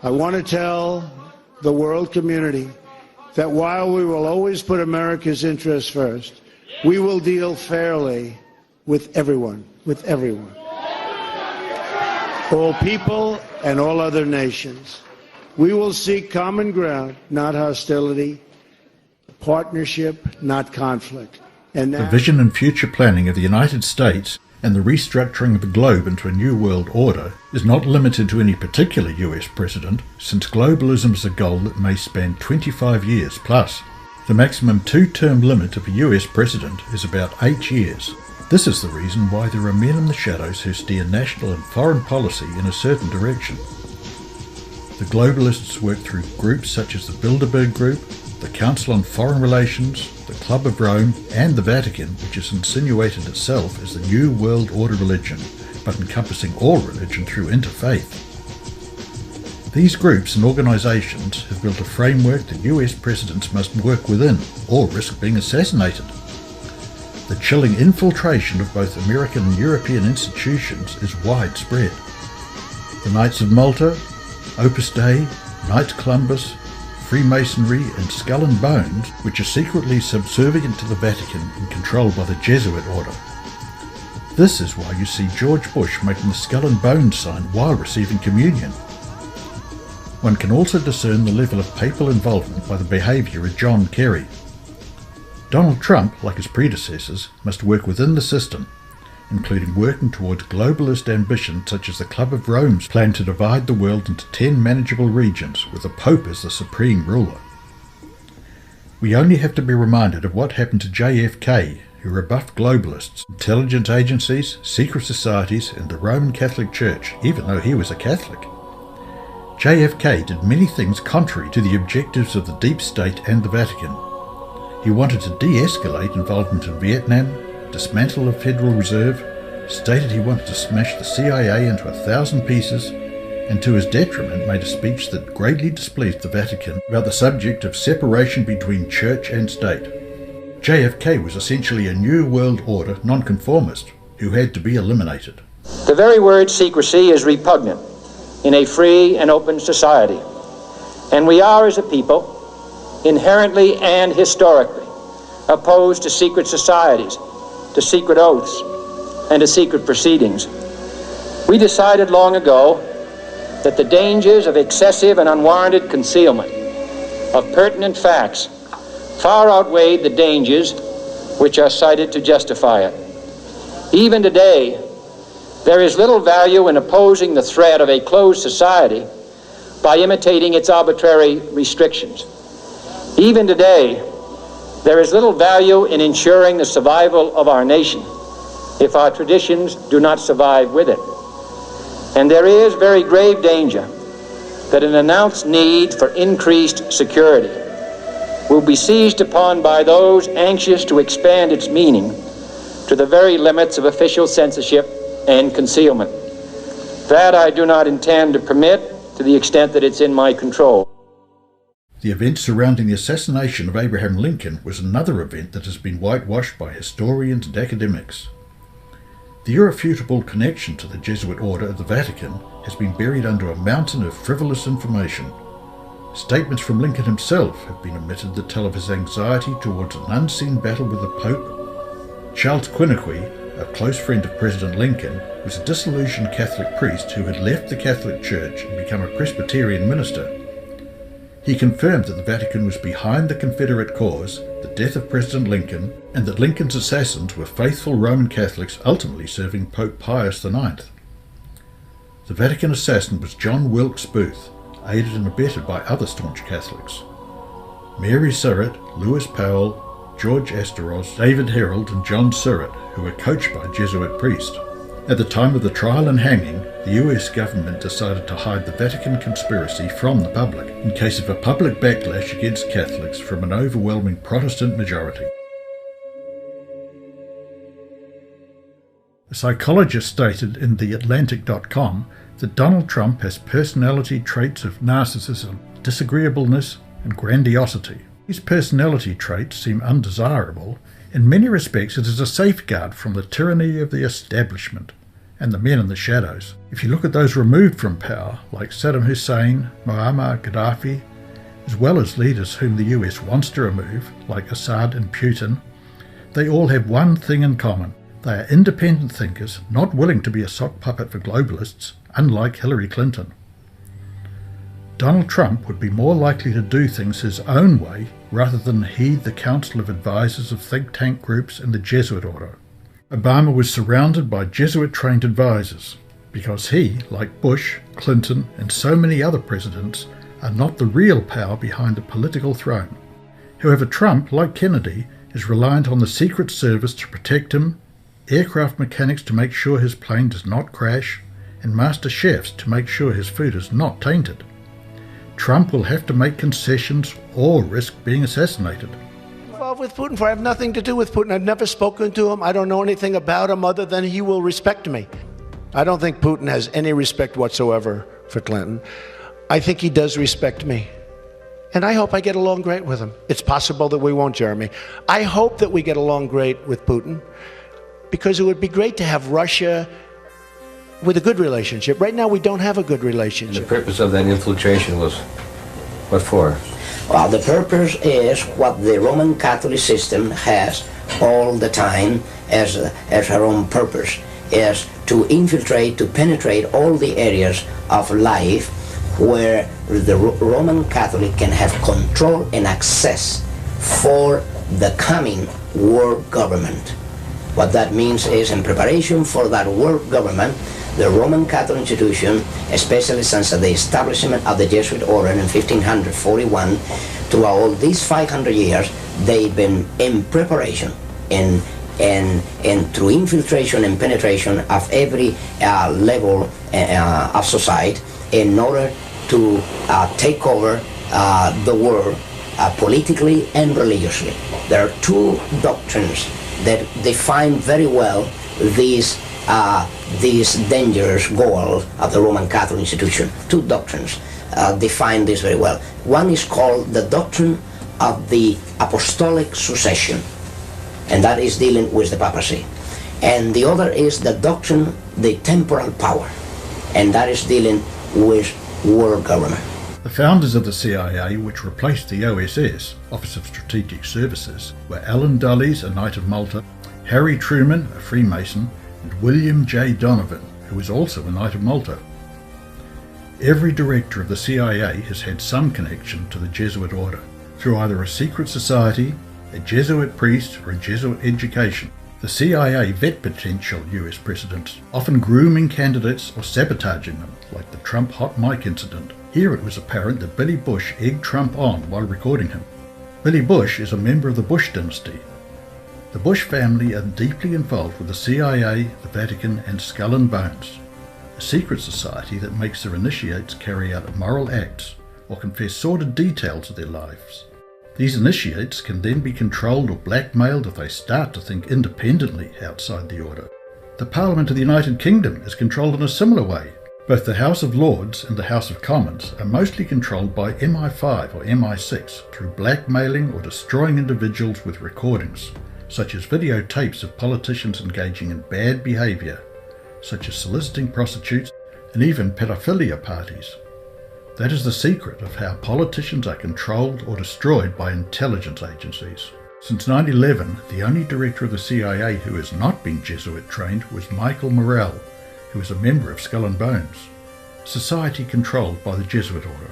I want to tell the world community that while we will always put America's interests first, we will deal fairly with everyone, all people and all other nations. We will seek common ground, not hostility, partnership, not conflict. And the vision and future planning of the United States and the restructuring of the globe into a new world order is not limited to any particular US president, since globalism is a goal that may span 25 years plus. The maximum two-term limit of a US president is about 8 years. This is the reason why there are men in the shadows who steer national and foreign policy in a certain direction. The globalists work through groups such as the Bilderberg Group, the Council on Foreign Relations, the Club of Rome, and the Vatican, which has insinuated itself as the New World Order religion, but encompassing all religion through interfaith. These groups and organisations have built a framework that US presidents must work within, or risk being assassinated. The chilling infiltration of both American and European institutions is widespread. The Knights of Malta, Opus Dei, Knights Columbus, Freemasonry and Skull and Bones, which are secretly subservient to the Vatican and controlled by the Jesuit order. This is why you see George Bush making the Skull and Bones sign while receiving communion. One can also discern the level of papal involvement by the behaviour of John Kerry. Donald Trump, like his predecessors, must work within the system, including working towards globalist ambitions such as the Club of Rome's plan to divide the world into 10 manageable regions, with the Pope as the supreme ruler. We only have to be reminded of what happened to JFK, who rebuffed globalists, intelligence agencies, secret societies, and the Roman Catholic Church, even though he was a Catholic. JFK did many things contrary to the objectives of the deep state and the Vatican. He wanted to de-escalate involvement in Vietnam, dismantle the Federal Reserve, stated he wanted to smash the CIA into 1,000 pieces, and to his detriment made a speech that greatly displeased the Vatican about the subject of separation between church and state. JFK was essentially a New World Order nonconformist who had to be eliminated. The very word secrecy is repugnant in a free and open society, and we are, as a people, inherently and historically opposed to secret societies, to secret oaths, and to secret proceedings. We decided long ago that the dangers of excessive and unwarranted concealment of pertinent facts far outweighed the dangers which are cited to justify it. Even today, there is little value in opposing the threat of a closed society by imitating its arbitrary restrictions. Even today, there is little value in ensuring the survival of our nation if our traditions do not survive with it. And there is very grave danger that an announced need for increased security will be seized upon by those anxious to expand its meaning to the very limits of official censorship and concealment. That I do not intend to permit to the extent that it's in my control. The event surrounding the assassination of Abraham Lincoln was another event that has been whitewashed by historians and academics. The irrefutable connection to the Jesuit order of the Vatican has been buried under a mountain of frivolous information. Statements from Lincoln himself have been omitted that tell of his anxiety towards an unseen battle with the Pope. Charles Quinniqui, a close friend of President Lincoln, was a disillusioned Catholic priest who had left the Catholic Church and become a Presbyterian minister. He confirmed that the Vatican was behind the Confederate cause, the death of President Lincoln, and that Lincoln's assassins were faithful Roman Catholics ultimately serving Pope Pius IX. The Vatican assassin was John Wilkes Booth, aided and abetted by other staunch Catholics. Mary Surratt, Lewis Powell, George Asteros, David Herold and John Surratt, who were coached by a Jesuit priest. At the time of the trial and hanging, the US government decided to hide the Vatican conspiracy from the public in case of a public backlash against Catholics from an overwhelming Protestant majority. A psychologist stated in TheAtlantic.com that Donald Trump has personality traits of narcissism, disagreeableness, and grandiosity. These personality traits seem undesirable. In many respects, it is a safeguard from the tyranny of the establishment. and the men in the shadows. If you look at those removed from power, like Saddam Hussein, Muammar Gaddafi, as well as leaders whom the US wants to remove, like Assad and Putin, they all have one thing in common. They are independent thinkers, not willing to be a sock puppet for globalists, unlike Hillary Clinton. Donald Trump would be more likely to do things his own way rather than heed the council of advisors of think tank groups and the Jesuit order. Obama was surrounded by Jesuit-trained advisors because he, like Bush, Clinton, and so many other presidents, are not the real power behind the political throne. However, Trump, like Kennedy, is reliant on the Secret Service to protect him, aircraft mechanics to make sure his plane does not crash, and master chefs to make sure his food is not tainted. Trump will have to make concessions or risk being assassinated. Involved with Putin, for I have nothing to do with Putin. I've never spoken to him. I don't know anything about him other than he will respect me. I don't think Putin has any respect whatsoever for Clinton. I think he does respect me. And I hope I get along great with him. It's possible that we won't, Jeremy. I hope that we get along great with Putin, because it would be great to have Russia with a good relationship. Right now we don't have a good relationship. The purpose of that infiltration was what for? Well, the purpose is what the Roman Catholic system has all the time as her own purpose, is to infiltrate, to penetrate all the areas of life where the Roman Catholic can have control and access for the coming world government. What that means is, in preparation for that world government, the Roman Catholic institution, especially since the establishment of the Jesuit order in 1541, throughout all these 500 years, they've been in preparation and through infiltration and penetration of every level of society in order to take over the world politically and religiously. There are two doctrines that define very well these dangerous goal of the Roman Catholic institution. Two doctrines define this very well. One is called the doctrine of the apostolic succession, and that is dealing with the papacy. And the other is the doctrine, the temporal power, and that is dealing with world government. The founders of the CIA, which replaced the OSS, Office of Strategic Services, were Allen Dulles, a Knight of Malta, Harry Truman, a Freemason, and William J. Donovan, who was also a Knight of Malta. Every director of the CIA has had some connection to the Jesuit order, through either a secret society, a Jesuit priest, or a Jesuit education. The CIA vet potential US presidents, often grooming candidates or sabotaging them, like the Trump hot mic incident. Here it was apparent that Billy Bush egged Trump on while recording him. Billy Bush is a member of the Bush dynasty. The Bush family are deeply involved with the CIA, the Vatican, and Skull and Bones, a secret society that makes their initiates carry out immoral acts or confess sordid details of their lives. These initiates can then be controlled or blackmailed if they start to think independently outside the order. The Parliament of the United Kingdom is controlled in a similar way. Both the House of Lords and the House of Commons are mostly controlled by MI5 or MI6 through blackmailing or destroying individuals with recordings, such as videotapes of politicians engaging in bad behaviour, such as soliciting prostitutes and even pedophilia parties. That is the secret of how politicians are controlled or destroyed by intelligence agencies. Since 9/11, the only director of the CIA who has not been Jesuit trained was Michael Morrell, who is a member of Skull and Bones, a society controlled by the Jesuit order.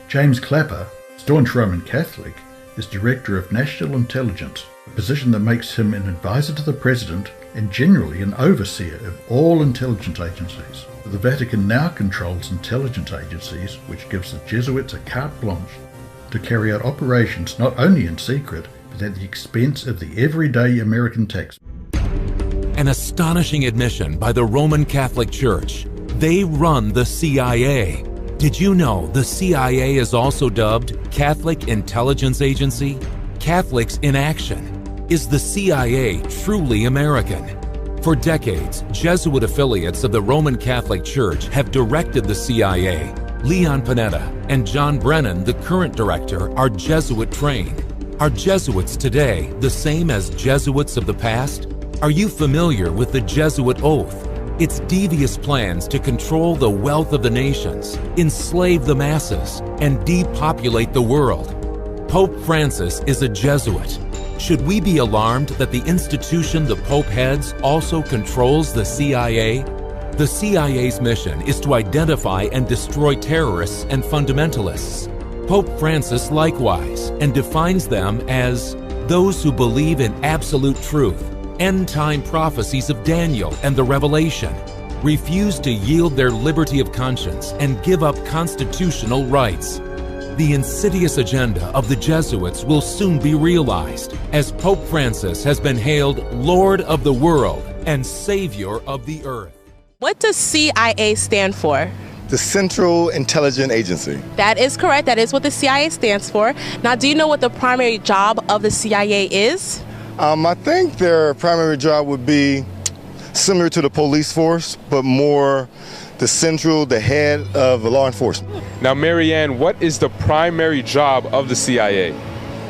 James Clapper, staunch Roman Catholic, is Director of National Intelligence, a position that makes him an advisor to the President and generally an overseer of all intelligence agencies. The Vatican now controls intelligence agencies, which gives the Jesuits a carte blanche to carry out operations not only in secret, but at the expense of the everyday American taxpayer. An astonishing admission by the Roman Catholic Church. They run the CIA. Did you know the CIA is also dubbed Catholic Intelligence Agency? Catholics in Action. Is the CIA truly American? For decades, Jesuit affiliates of the Roman Catholic Church have directed the CIA. Leon Panetta and John Brennan, the current director, are Jesuit trained. Are Jesuits today the same as Jesuits of the past? Are you familiar with the Jesuit oath? its devious plans to control the wealth of the nations, enslave the masses, and depopulate the world. Pope Francis is a Jesuit. Should we be alarmed that the institution the Pope heads also controls the CIA? The CIA's mission is to identify and destroy terrorists and fundamentalists. Pope Francis likewise, and defines them as those who believe in absolute truth, end-time prophecies of Daniel and the Revelation, refuse to yield their liberty of conscience, and give up constitutional rights. The insidious agenda of the Jesuits will soon be realized, as Pope Francis has been hailed Lord of the world and Savior of the earth. What does CIA stand for? The Central Intelligence Agency. That is correct. That is what the CIA stands for. Now, do you know what the primary job of the CIA is? I think their primary job would be similar to the police force, but more the head of law enforcement. Now, Marianne, what is the primary job of the CIA?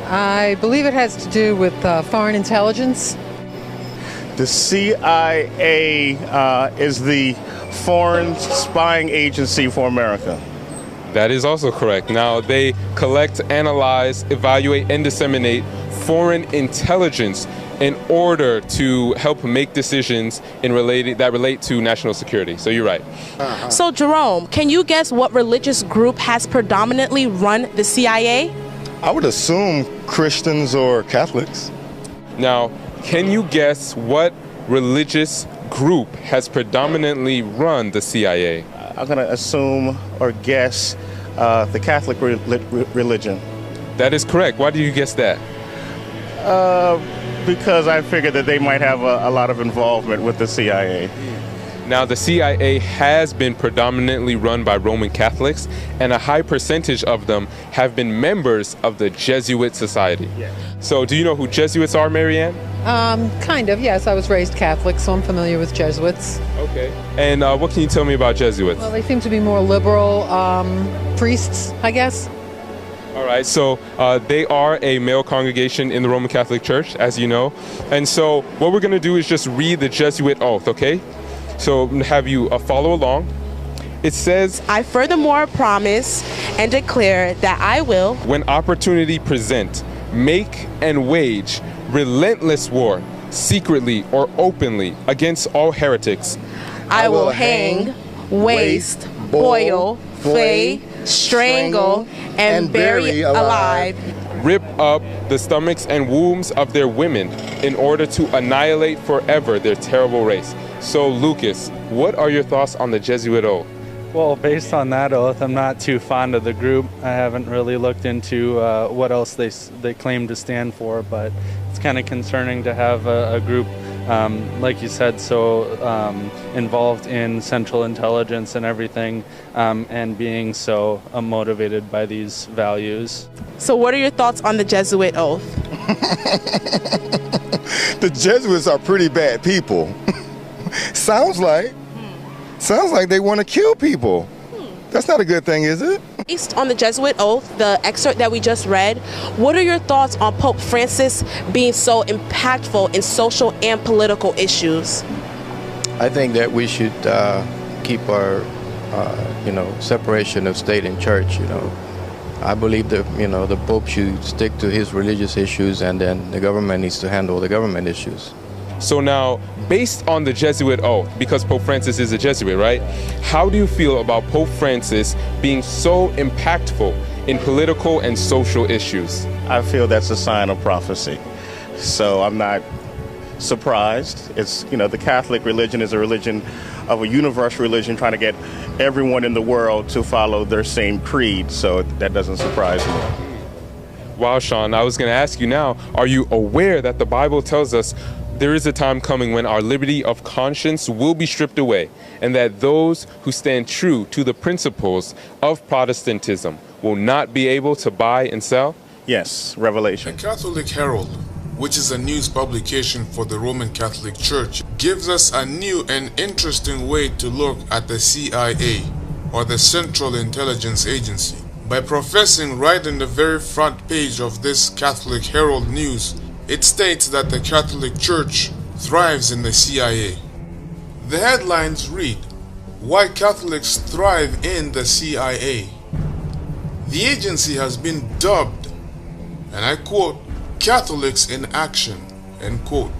I believe it has to do with foreign intelligence. The CIA is the foreign spying agency for America. That is also correct. Now, they collect, analyze, evaluate, and disseminate foreign intelligence in order to help make decisions that relate to national security. So you're right. So, Jerome, can you guess what religious group has predominantly run the CIA? I would assume Christians or Catholics. Now, can you guess what religious group has predominantly run the CIA? I'm going to assume or guess the Catholic religion. That is correct. Why do you guess that? Because I figured that they might have a lot of involvement with the CIA. Now, the CIA has been predominantly run by Roman Catholics, and a high percentage of them have been members of the Jesuit Society. Yes. So, do you know who Jesuits are, Marianne? Kind of, yes. I was raised Catholic, so I'm familiar with Jesuits. Okay. And what can you tell me about Jesuits? Well, they seem to be more liberal priests, I guess. All right, so they are a male congregation in the Roman Catholic Church, as you know. And so what we're going to do is just read the Jesuit oath, okay? So have you follow along. It says, I furthermore promise and declare that I will, when opportunity present, make and wage relentless war, secretly or openly, against all heretics. I will hang, waste, boil, flay, strangle, and bury alive. Rip up the stomachs and wombs of their women in order to annihilate forever their terrible race. So, Lucas, what are your thoughts on the Jesuit oath? Well, based on that oath, I'm not too fond of the group. I haven't really looked into what else they claim to stand for, but it's kind of concerning to have a group, like you said, so involved in central intelligence and everything, and being so motivated by these values. So what are your thoughts on the Jesuit oath? The Jesuits are pretty bad people. Sounds like they want to kill people. That's not a good thing, is it? Based on the Jesuit oath, the excerpt that we just read, what are your thoughts on Pope Francis being so impactful in social and political issues? I think that we should keep our, separation of state and church. I believe that the Pope should stick to his religious issues, and then the government needs to handle the government issues. So now, based on the Jesuit oath, because Pope Francis is a Jesuit, right? How do you feel about Pope Francis being so impactful in political and social issues? I feel that's a sign of prophecy. So I'm not surprised. It's, the Catholic religion is a religion of a universal religion trying to get everyone in the world to follow their same creed. So that doesn't surprise me. Wow, Sean, I was going to ask you now, are you aware that the Bible tells us there is a time coming when our liberty of conscience will be stripped away, and that those who stand true to the principles of Protestantism will not be able to buy and sell? Yes, Revelation. The Catholic Herald, which is a news publication for the Roman Catholic Church, gives us a new and interesting way to look at the CIA, or the Central Intelligence Agency. By professing right in the very front page of this Catholic Herald news, it states that the Catholic Church thrives in the CIA. The headlines read, "Why Catholics Thrive in the CIA." The agency has been dubbed, and I quote, "Catholics in action," end quote,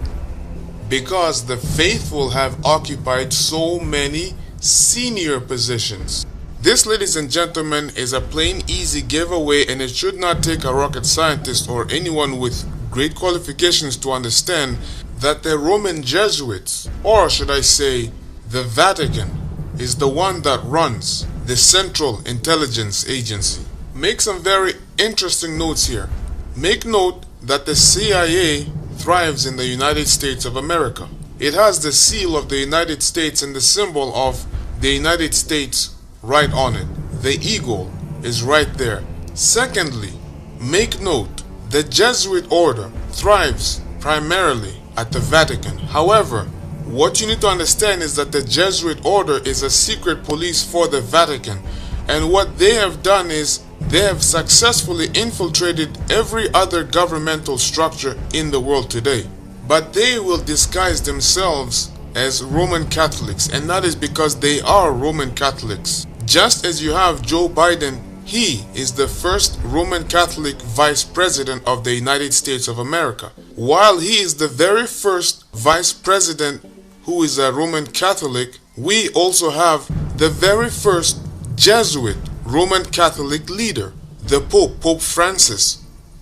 because the faithful have occupied so many senior positions. This, ladies and gentlemen, is a plain easy giveaway, and it should not take a rocket scientist or anyone with great qualifications to understand that the Roman Jesuits, or should I say the Vatican, is the one that runs the Central Intelligence Agency. Make some very interesting notes here. Make note that the CIA thrives in the United States of America. It has the seal of the United States and the symbol of the United States right on it. The eagle is right there. Secondly, make note, the Jesuit order thrives primarily at the Vatican. However, what you need to understand is that the Jesuit order is a secret police for the Vatican, and what they have done is they have successfully infiltrated every other governmental structure in the world today. But they will disguise themselves as Roman Catholics, and that is because they are Roman Catholics. Just as you have Joe Biden, he is the first Roman Catholic Vice President of the United States of America. While he is the very first Vice President who is a Roman Catholic, we also have the very first Jesuit Roman Catholic leader, the Pope, Pope Francis.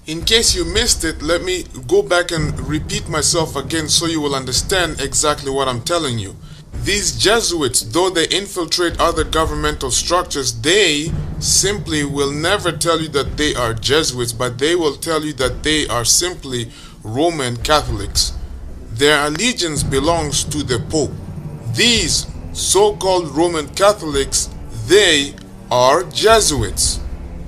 In case you missed it, let me go back and repeat myself again so you will understand exactly what I'm telling you. These Jesuits, though they infiltrate other governmental structures, they simply will never tell you that they are Jesuits, but they will tell you that they are simply Roman Catholics. Their allegiance belongs to the Pope. These so-called Roman Catholics, they are Jesuits,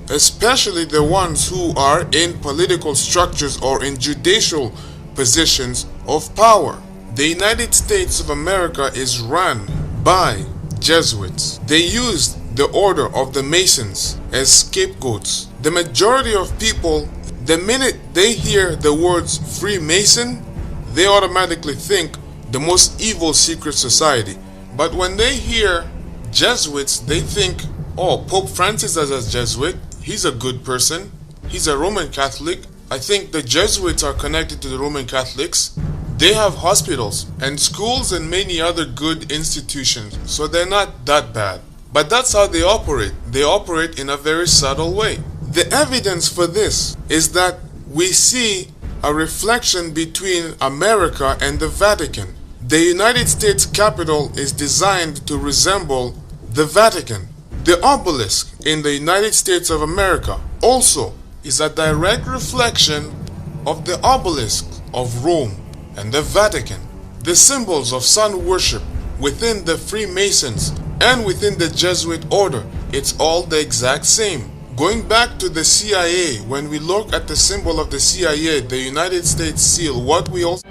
especially the ones who are in political structures or in judicial positions of power. The United States of America is run by Jesuits. They used the order of the Masons as scapegoats. The majority of people, the minute they hear the words Freemason, they automatically think the most evil secret society. But when they hear Jesuits, they think, oh, Pope Francis is a Jesuit, he's a good person, he's a Roman Catholic. I think the Jesuits are connected to the Roman Catholics. They have hospitals and schools and many other good institutions, so they're not that bad. But that's how they operate. They operate in a very subtle way. The evidence for this is that we see a reflection between America and the Vatican. The United States Capitol is designed to resemble the Vatican. The obelisk in the United States of America also is a direct reflection of the obelisk of Rome and the Vatican. The symbols of sun worship within the Freemasons and within the Jesuit order, it's all the exact same. Going back to the CIA, when we look at the symbol of the CIA, the United States seal, what we also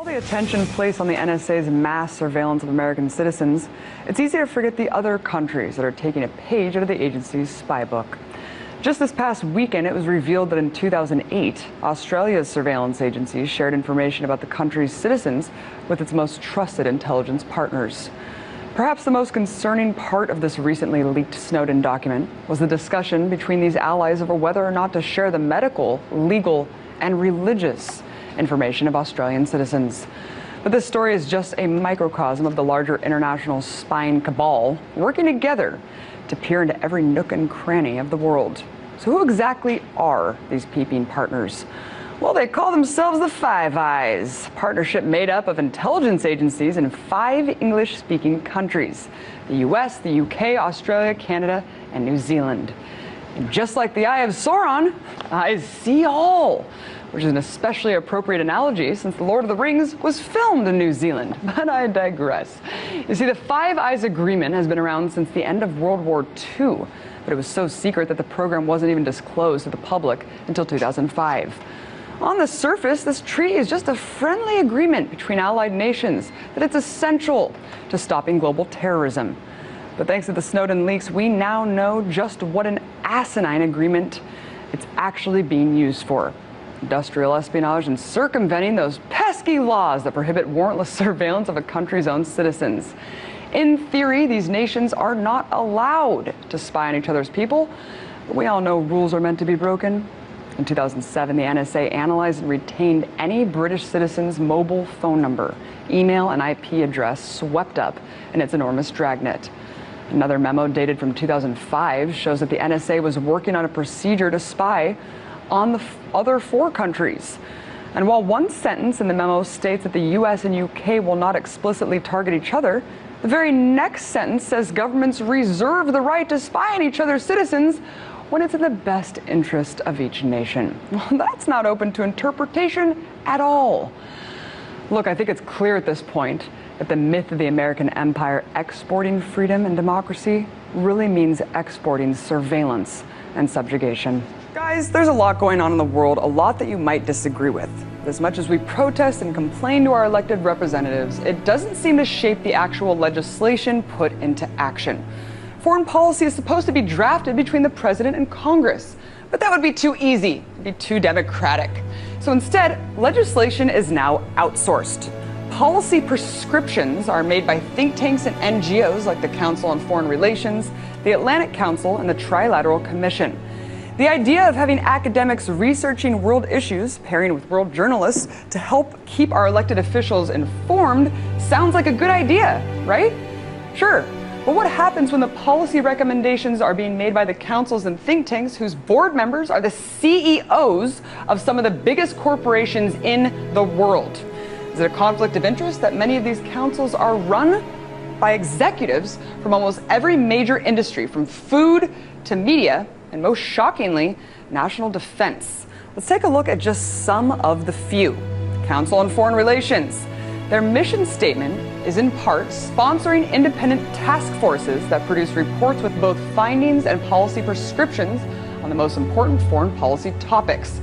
The attention placed on the NSA's mass surveillance of American citizens, it's easy to forget the other countries that are taking a page out of the agency's spy book. Just this past weekend, it was revealed that in 2008, Australia's surveillance agency shared information about the country's citizens with its most trusted intelligence partners. Perhaps the most concerning part of this recently leaked Snowden document was the discussion between these allies over whether or not to share the medical, legal, and religious information of Australian citizens. But this story is just a microcosm of the larger international spying cabal working together to peer into every nook and cranny of the world. So who exactly are these peeping partners? Well, they call themselves the Five Eyes, a partnership made up of intelligence agencies in 5 English-speaking countries: the US, the UK, Australia, Canada, and New Zealand. And just like the Eye of Sauron, eyes see all, which is an especially appropriate analogy since The Lord of the Rings was filmed in New Zealand. But I digress. You see, the Five Eyes Agreement has been around since the end of World War II, but it was so secret that the program wasn't even disclosed to the public until 2005. On the surface, this treaty is just a friendly agreement between allied nations that it's essential to stopping global terrorism. But thanks to the Snowden leaks, we now know just what an asinine agreement it's actually being used for: industrial espionage and circumventing those pesky laws that prohibit warrantless surveillance of a country's own citizens. In theory, these nations are not allowed to spy on each other's people, but we all know rules are meant to be broken. In 2007, the NSA analyzed and retained any British citizen's mobile phone number, email, and IP address swept up in its enormous dragnet. Another memo dated from 2005 shows that the NSA was working on a procedure to spy on the other 4 countries. And while one sentence in the memo states that the US and UK will not explicitly target each other, the very next sentence says governments reserve the right to spy on each other's citizens when it's in the best interest of each nation. Well, that's not open to interpretation at all. Look, I think it's clear at this point that the myth of the American empire exporting freedom and democracy really means exporting surveillance and subjugation. Guys, there's a lot going on in the world, a lot that you might disagree with. As much as we protest and complain to our elected representatives, it doesn't seem to shape the actual legislation put into action. Foreign policy is supposed to be drafted between the president and Congress, but that would be too easy, it'd be too democratic. So instead, legislation is now outsourced. Policy prescriptions are made by think tanks and NGOs like the Council on Foreign Relations, the Atlantic Council, and the Trilateral Commission. The idea of having academics researching world issues, pairing with world journalists to help keep our elected officials informed sounds like a good idea, right? Sure. But what happens when the policy recommendations are being made by the councils and think tanks whose board members are the CEOs of some of the biggest corporations in the world? Is it a conflict of interest that many of these councils are run by executives from almost every major industry, from food to media, and most shockingly, national defense? Let's take a look at just some of the few. Council on Foreign Relations. Their mission statement is in part sponsoring independent task forces that produce reports with both findings and policy prescriptions on the most important foreign policy topics.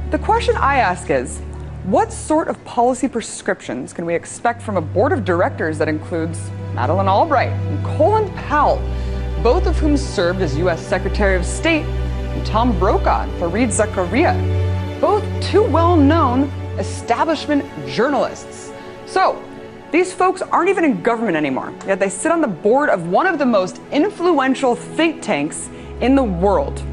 The question I ask is, what sort of policy prescriptions can we expect from a board of directors that includes Madeleine Albright and Colin Powell, both of whom served as U.S. Secretary of State, and Tom Brokaw and Fareed Zakaria, both two well-known establishment journalists? So, these folks aren't even in government anymore, yet they sit on the board of one of the most influential think tanks in the world.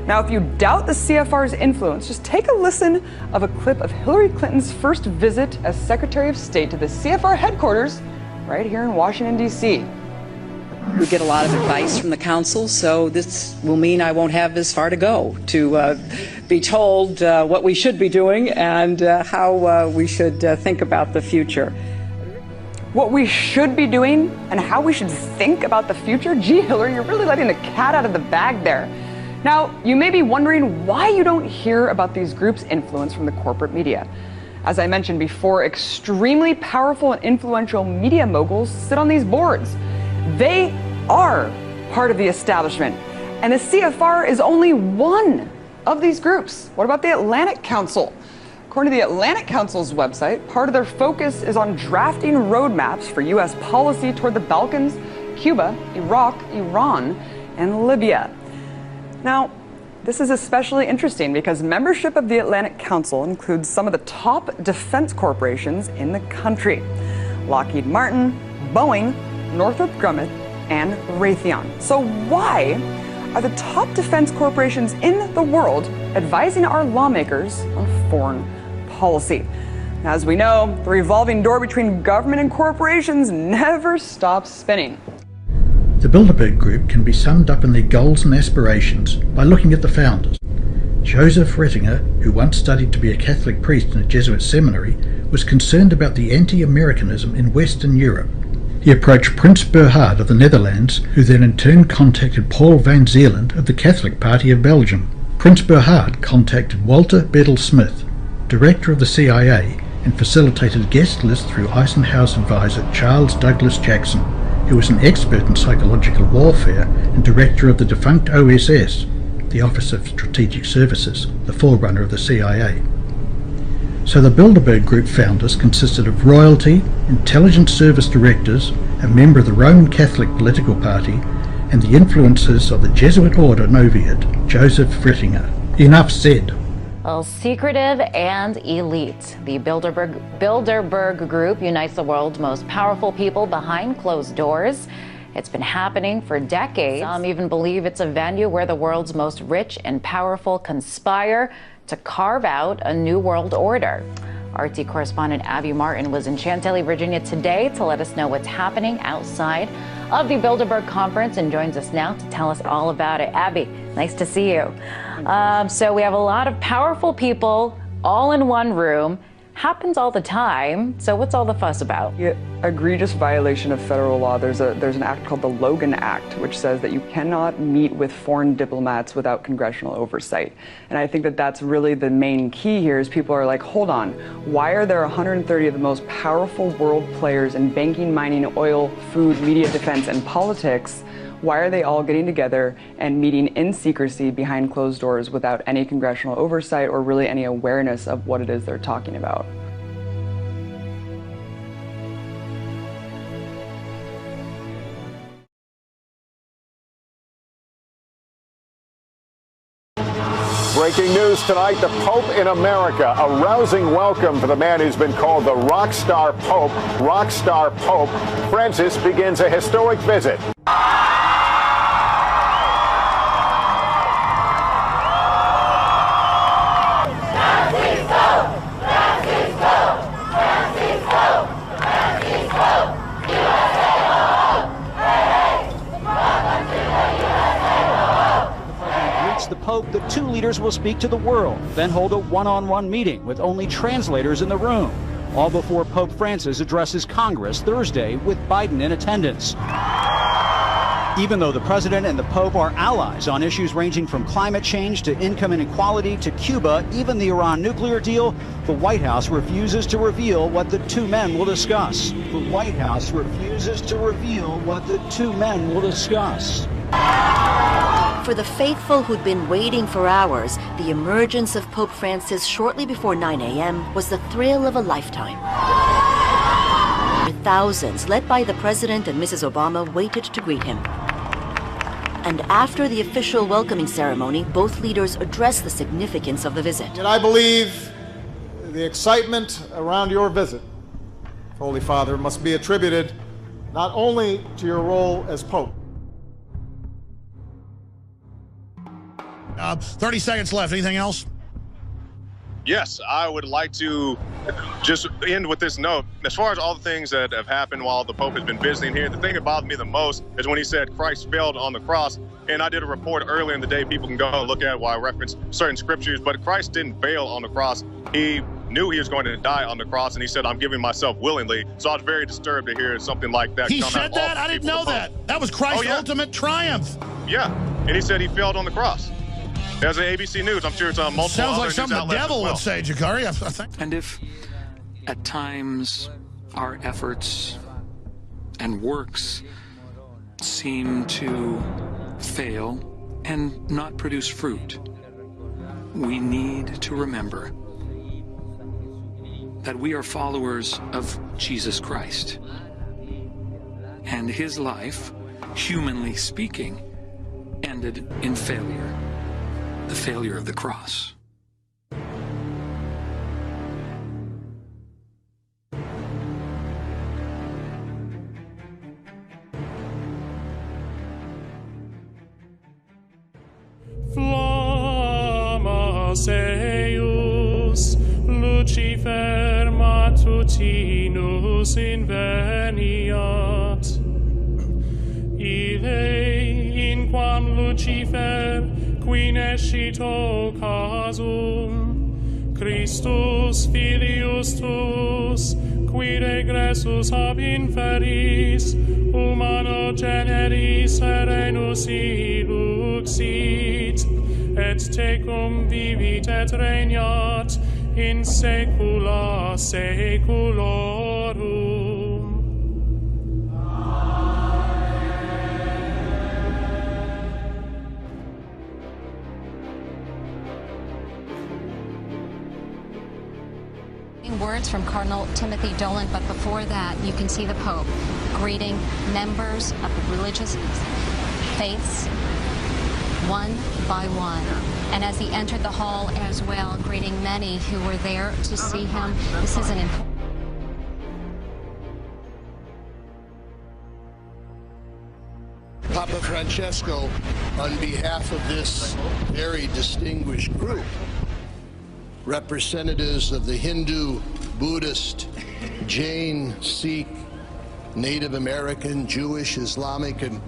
Now, if you doubt the CFR's influence, just take a listen of a clip of Hillary Clinton's first visit as Secretary of State to the CFR headquarters right here in Washington, D.C. We get a lot of advice from the council, so this will mean I won't have as far to go to be told what we should be doing and how we should think about the future. What we should be doing and how we should think about the future? Gee, Hillary, you're really letting the cat out of the bag there. Now, you may be wondering why you don't hear about these groups' influence from the corporate media. As I mentioned before, extremely powerful and influential media moguls sit on these boards. They are part of the establishment, and the CFR is only one of these groups. What about the Atlantic Council? According to the Atlantic Council's website, part of their focus is on drafting roadmaps for U.S. policy toward the Balkans, Cuba, Iraq, Iran, and Libya. Now, this is especially interesting because membership of the Atlantic Council includes some of the top defense corporations in the country: Lockheed Martin, Boeing, Northrop Grumman, and Raytheon. So why are the top defense corporations in the world advising our lawmakers on foreign policy? As we know, the revolving door between government and corporations never stops spinning. The Bilderberg Group can be summed up in their goals and aspirations by looking at the founders. Joseph Ratzinger, who once studied to be a Catholic priest in a Jesuit seminary, was concerned about the anti-Americanism in Western Europe. He approached Prince Bernhard of the Netherlands, who then in turn contacted Paul van Zeeland of the Catholic Party of Belgium. Prince Bernhard contacted Walter Bedell Smith, director of the CIA, and facilitated a guest list through Eisenhower's advisor Charles Douglas Jackson, who was an expert in psychological warfare and director of the defunct OSS, the Office of Strategic Services, the forerunner of the CIA. So the Bilderberg Group founders consisted of royalty, intelligence service directors, a member of the Roman Catholic political party, and the influences of the Jesuit order Novitiate, Joseph Ratzinger. Enough said. Well, secretive and elite. The Bilderberg Group unites the world's most powerful people behind closed doors. It's been happening for decades. Some even believe it's a venue where the world's most rich and powerful conspire to carve out a new world order. RT correspondent Abby Martin was in Chantilly, Virginia today to let us know what's happening outside of the Bilderberg Conference and joins us now to tell us all about it. Abby, nice to see you. So we have a lot of powerful people all in one room. Happens all the time. So what's all the fuss about? Yeah, egregious violation of federal law. There's an act called the Logan Act, which says that you cannot meet with foreign diplomats without congressional oversight. And I think that that's really the main key here is people are like, hold on, why are there 130 of the most powerful world players in banking, mining, oil, food, media, defense, and politics? Why are they all getting together and meeting in secrecy behind closed doors without any congressional oversight or really any awareness of what it is they're talking about? Breaking news tonight, the Pope in America. A rousing welcome for the man who's been called the rock star Pope. Rock star Pope Francis begins a historic visit. The Pope, the two leaders will speak to the world, then hold a one-on-one meeting with only translators in the room, all before Pope Francis addresses Congress Thursday with Biden in attendance. Even though the president and the Pope are allies on issues ranging from climate change to income inequality to Cuba, even the Iran nuclear deal, the White House refuses to reveal what the two men will discuss. The White House refuses to reveal what the two men will discuss. For the faithful who'd been waiting for hours, the emergence of Pope Francis shortly before 9 a.m. was the thrill of a lifetime. Thousands, led by the President and Mrs. Obama, waited to greet him. And after the official welcoming ceremony, both leaders addressed the significance of the visit. And I believe the excitement around your visit, Holy Father, must be attributed not only to your role as Pope. 30 seconds left. Anything else? Yes, I would like to just end with this note. As far as all the things that have happened while the Pope has been visiting here, the thing that bothered me the most is when he said Christ failed on the cross. And I did a report earlier in the day, people can go and look at where I reference certain scriptures, but Christ didn't fail on the cross. He knew he was going to die on the cross, and he said, I'm giving myself willingly. So I was very disturbed to hear something like that. He said that? I didn't know that. That was Christ's ultimate triumph. Yeah, and he said he failed on the cross. There's an ABC News. I'm sure it's on multiple. Sounds like something the devil would say, Jakari. I think. And if at times our efforts and works seem to fail and not produce fruit, we need to remember that we are followers of Jesus Christ. And his life, humanly speaking, ended in failure, the failure of the cross. Flammas eius, Lucifer matutinus inveniat. Ille in quam Lucifer qui nescito casum, Christus filius tuus, qui regressus ab inferis, humano generis serenus iluxit, et tecum vivit et regnat in saecula saeculorum. Words from Cardinal Timothy Dolan, but before that, you can see the Pope greeting members of the religious faiths one by one. And as he entered the hall as well, greeting many who were there to see him. This is an important. Papa Francesco, on behalf of this very distinguished group, representatives of the Hindu, Buddhist, Jain, Sikh, Native American, Jewish, Islamic, and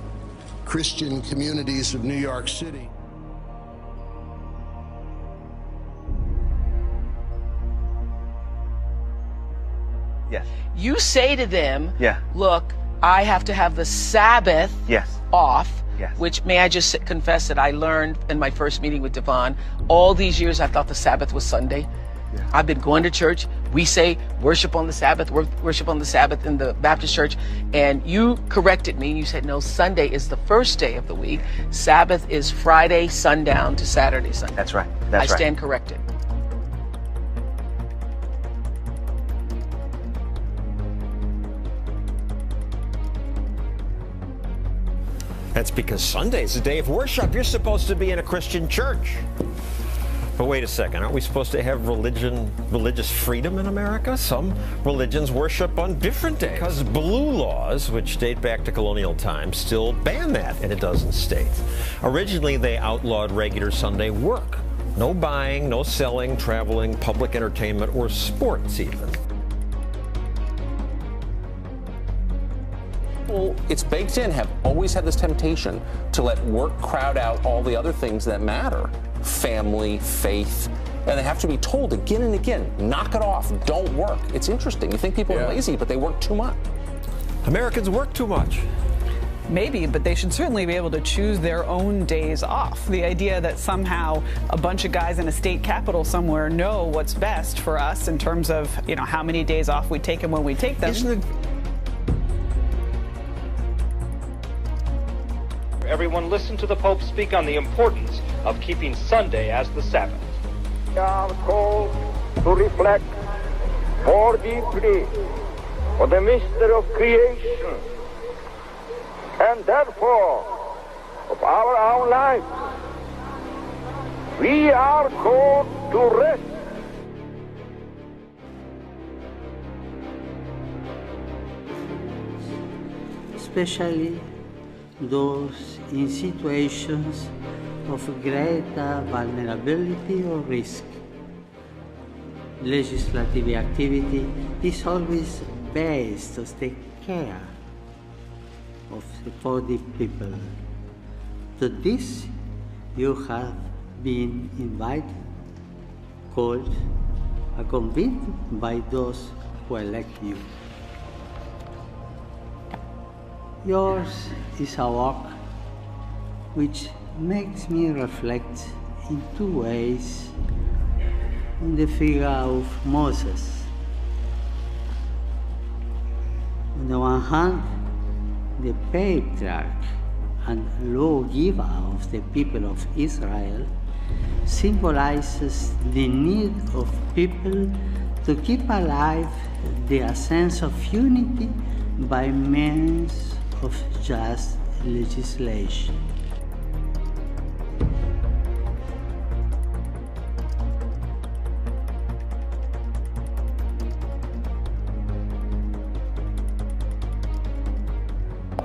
Christian communities of New York City. Yes. You say to them, Yeah. look, I have to have the Sabbath Yes. off, Yes. which, may I just confess that I learned in my first meeting with Devon, all these years I thought the Sabbath was Sunday. Yeah. I've been going to church. We say worship on the Sabbath, worship on the Sabbath in the Baptist church. And you corrected me. You said, no, Sunday is the first day of the week. Sabbath is Friday sundown to Saturday sundown. That's right. That's I right. stand corrected. That's because Sunday is a day of worship. You're supposed to be in a Christian church. But wait a second, aren't we supposed to have religious freedom in America? Some religions worship on different days. Because blue laws, which date back to colonial times, still ban that in a dozen states. Originally, they outlawed regular Sunday work. No buying, no selling, traveling, public entertainment, or sports even. People, it's baked in, have always had this temptation to let work crowd out all the other things that matter. Family, faith, and they have to be told again and again, knock it off, don't work. It's interesting. You think people are lazy, but they work too much. Americans work too much. Maybe, but they should certainly be able to choose their own days off. The idea that somehow a bunch of guys in a state capital somewhere know what's best for us in terms of, you know, how many days off we take and when we take them. Everyone listen to the Pope speak on the importance of keeping Sunday as the Sabbath. We are called to reflect more deeply on the mystery of creation and therefore of our own lives. We are called to rest. Especially those in situations of greater vulnerability or risk. Legislative activity is always based to take care of for the people. To this you have been invited, called, accompanied by those who elect you. Yours is a walk which makes me reflect in two ways on the figure of Moses. On the one hand, the patriarch and lawgiver of the people of Israel symbolizes the need of people to keep alive their sense of unity by means of just legislation.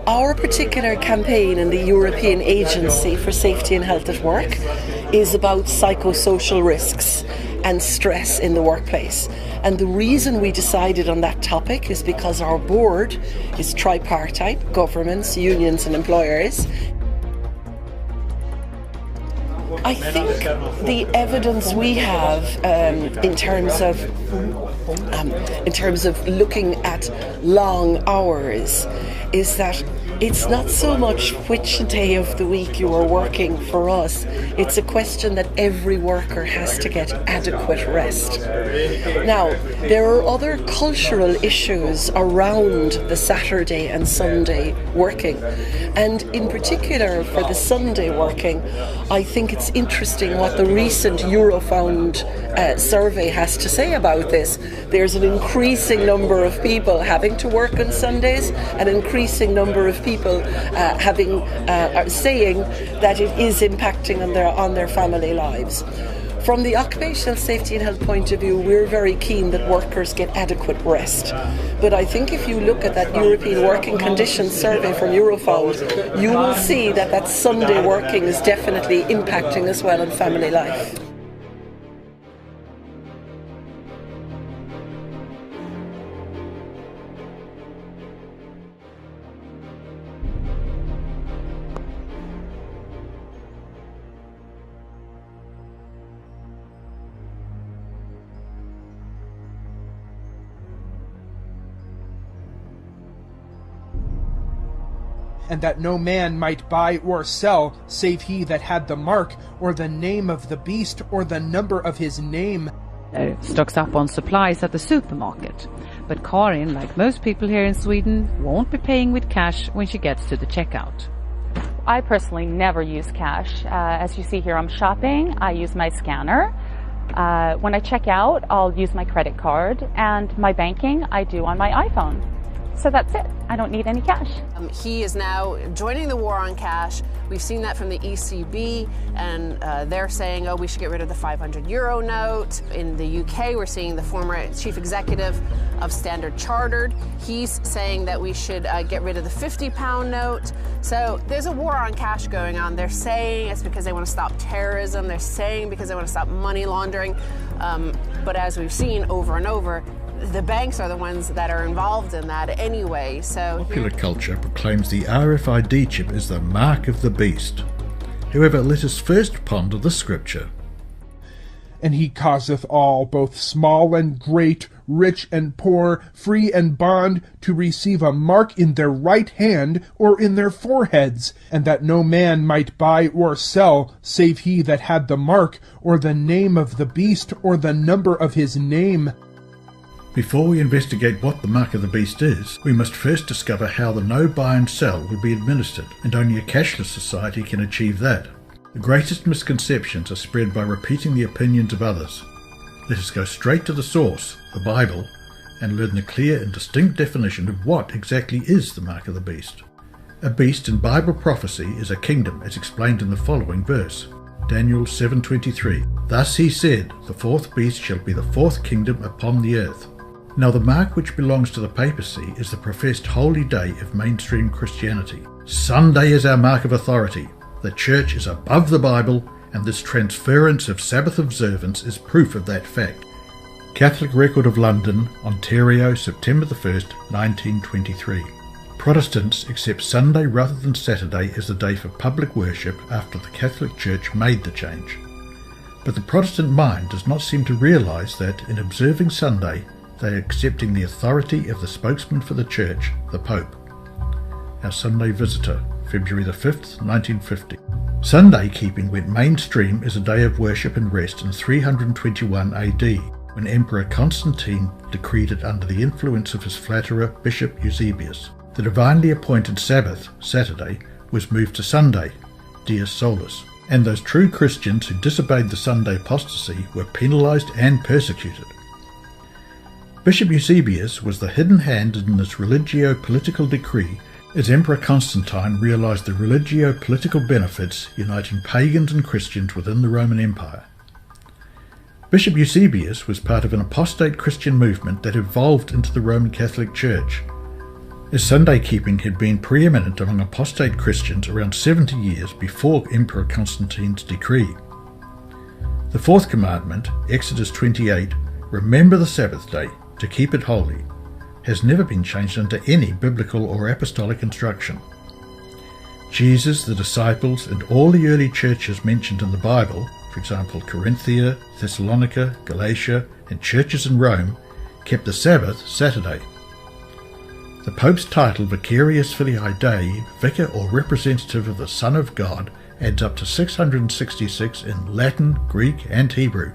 Our particular campaign in the European Agency for Safety and Health at Work is about psychosocial risks and stress in the workplace. And the reason we decided on that topic is because our board is tripartite, governments, unions and employers. I think the evidence we have in terms of looking at long hours is that it's not so much which day of the week you are working for us. It's a question that every worker has to get adequate rest. Now, there are other cultural issues around the Saturday and Sunday working. And in particular for the Sunday working, I think it's interesting what the recent Eurofound survey has to say about this. There's an increasing number of people having to work on Sundays, an increasing number of people saying that it is impacting on their family lives. From the occupational safety and health point of view, we're very keen that workers get adequate rest. But I think if you look at that European Working Conditions survey from Eurofound, you will see that that Sunday working is definitely impacting as well on family life. And that no man might buy or sell, save he that had the mark, or the name of the beast, or the number of his name. Stocks up on supplies at the supermarket. But Karin, like most people here in Sweden, won't be paying with cash when she gets to the checkout. I personally never use cash. As you see here, I'm shopping. I use my scanner. When I check out, I'll use my credit card, and my banking I do on my iPhone. So that's it. I don't need any cash. He is now joining the war on cash. We've seen that from the ECB, and they're saying, oh, we should get rid of the €500 note. In the UK, we're seeing the former chief executive of Standard Chartered. He's saying that we should get rid of the £50 note. So there's a war on cash going on. They're saying it's because they want to stop terrorism. They're saying because they want to stop money laundering. But as we've seen over and over, the banks are the ones that are involved in that anyway. So popular culture proclaims the RFID chip is the mark of the beast. However, let us first ponder the scripture. And he causeth all, both small and great, rich and poor, free and bond, to receive a mark in their right hand or in their foreheads, and that no man might buy or sell, save he that had the mark, or the name of the beast, or the number of his name. Before we investigate what the mark of the beast is, we must first discover how the no buy and sell will be administered, and only a cashless society can achieve that. The greatest misconceptions are spread by repeating the opinions of others. Let us go straight to the source, the Bible, and learn the clear and distinct definition of what exactly is the mark of the beast. A beast in Bible prophecy is a kingdom, as explained in the following verse. Daniel 7:23. Thus he said, the fourth beast shall be the fourth kingdom upon the earth. Now the mark which belongs to the papacy is the professed holy day of mainstream Christianity. Sunday is our mark of authority. The church is above the Bible, and this transference of Sabbath observance is proof of that fact. Catholic Record of London, Ontario, September 1st, 1923. Protestants accept Sunday rather than Saturday as the day for public worship after the Catholic Church made the change. But the Protestant mind does not seem to realise that in observing Sunday, they are accepting the authority of the spokesman for the Church, the Pope. Our Sunday Visitor, February the 5th, 1950. Sunday keeping went mainstream as a day of worship and rest in 321 AD, when Emperor Constantine decreed it under the influence of his flatterer Bishop Eusebius. The divinely appointed Sabbath, Saturday, was moved to Sunday, Dies Solis, and those true Christians who disobeyed the Sunday apostasy were penalised and persecuted. Bishop Eusebius was the hidden hand in this religio-political decree as Emperor Constantine realized the religio-political benefits uniting pagans and Christians within the Roman Empire. Bishop Eusebius was part of an apostate Christian movement that evolved into the Roman Catholic Church, as Sunday keeping had been preeminent among apostate Christians around 70 years before Emperor Constantine's decree. The fourth commandment, Exodus 28, remember the Sabbath day, to keep it holy, has never been changed under any biblical or apostolic instruction. Jesus, the disciples, and all the early churches mentioned in the Bible, for example Corinthia, Thessalonica, Galatia, and churches in Rome, kept the Sabbath Saturday. The Pope's title Vicarius Filii Dei, vicar or representative of the Son of God, adds up to 666 in Latin, Greek, and Hebrew.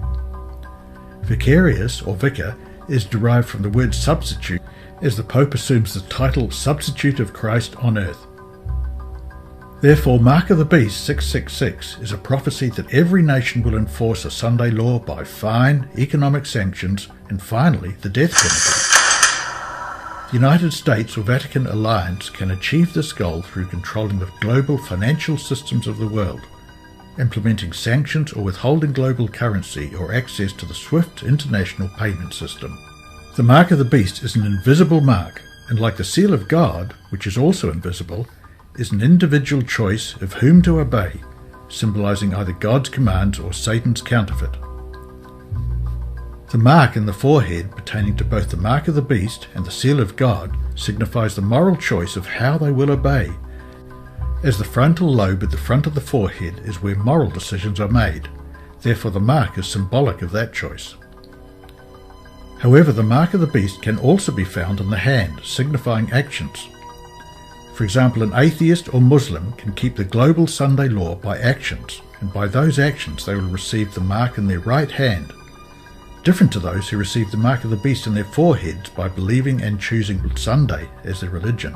Vicarius, or vicar, is derived from the word substitute, as the Pope assumes the title Substitute of Christ on earth. Therefore, Mark of the Beast 666 is a prophecy that every nation will enforce a Sunday law by fine, economic sanctions, and finally the death penalty. The United States or Vatican alliance can achieve this goal through controlling the global financial systems of the world, implementing sanctions or withholding global currency or access to the SWIFT international payment system. The mark of the beast is an invisible mark, and like the seal of God, which is also invisible, is an individual choice of whom to obey, symbolizing either God's commands or Satan's counterfeit. The mark in the forehead, pertaining to both the mark of the beast and the seal of God, signifies the moral choice of how they will obey, as the frontal lobe at the front of the forehead is where moral decisions are made. Therefore the mark is symbolic of that choice. However, the mark of the beast can also be found on the hand, signifying actions. For example, an atheist or Muslim can keep the global Sunday law by actions, and by those actions they will receive the mark in their right hand, different to those who receive the mark of the beast in their foreheads by believing and choosing Sunday as their religion.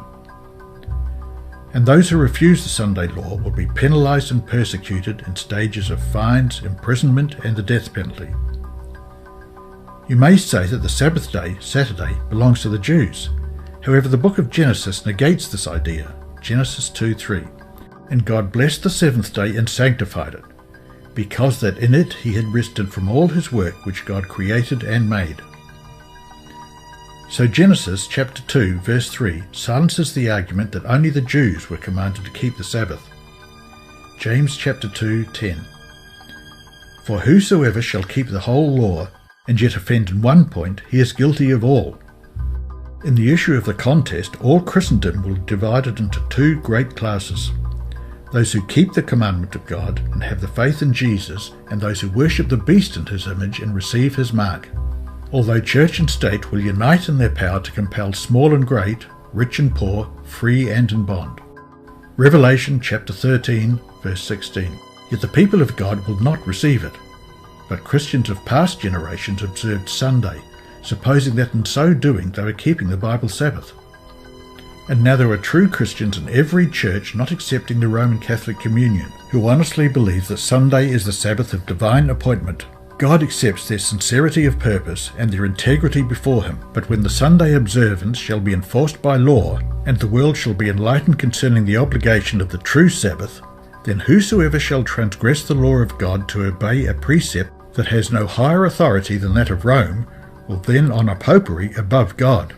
And those who refuse the Sunday law will be penalized and persecuted in stages of fines, imprisonment, and the death penalty. You may say that the Sabbath day, Saturday, belongs to the Jews. However, the book of Genesis negates this idea, Genesis 2:3. And God blessed the seventh day and sanctified it, because that in it he had rested from all his work which God created and made. So Genesis chapter 2 verse 3 silences the argument that only the Jews were commanded to keep the Sabbath. James chapter 2:10. For whosoever shall keep the whole law, and yet offend in one point, he is guilty of all. In the issue of the contest, all Christendom will be divided into two great classes: those who keep the commandment of God and have the faith in Jesus, and those who worship the beast in his image and receive his mark. Although church and state will unite in their power to compel small and great, rich and poor, free and in bond. Revelation chapter 13 verse 16. Yet the people of God will not receive it. But Christians of past generations observed Sunday, supposing that in so doing they were keeping the Bible Sabbath. And now there are true Christians in every church not accepting the Roman Catholic Communion, who honestly believe that Sunday is the Sabbath of divine appointment. God accepts their sincerity of purpose and their integrity before him, but when the Sunday observance shall be enforced by law, and the world shall be enlightened concerning the obligation of the true Sabbath, then whosoever shall transgress the law of God to obey a precept that has no higher authority than that of Rome, will then honour popery above God.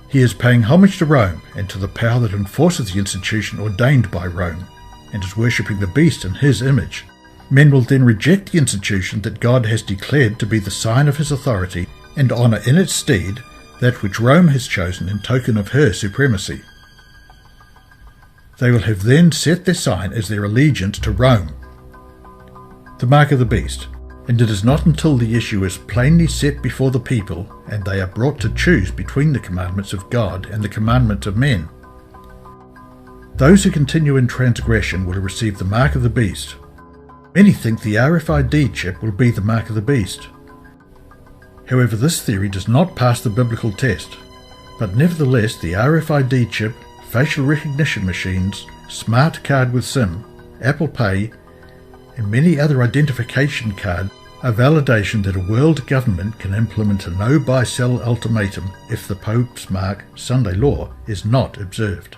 He is paying homage to Rome and to the power that enforces the institution ordained by Rome, and is worshipping the beast in his image. Men will then reject the institution that God has declared to be the sign of his authority, and honour in its stead that which Rome has chosen in token of her supremacy. They will have then set their sign as their allegiance to Rome, the mark of the beast, and it is not until the issue is plainly set before the people, and they are brought to choose between the commandments of God and the commandments of men. Those who continue in transgression will receive the mark of the beast. Many think the RFID chip will be the mark of the beast. However, this theory does not pass the biblical test, but nevertheless the RFID chip, facial recognition machines, smart card with SIM, Apple Pay, and many other identification cards a validation that a world government can implement a no-buy-sell ultimatum if the Pope's mark Sunday law is not observed.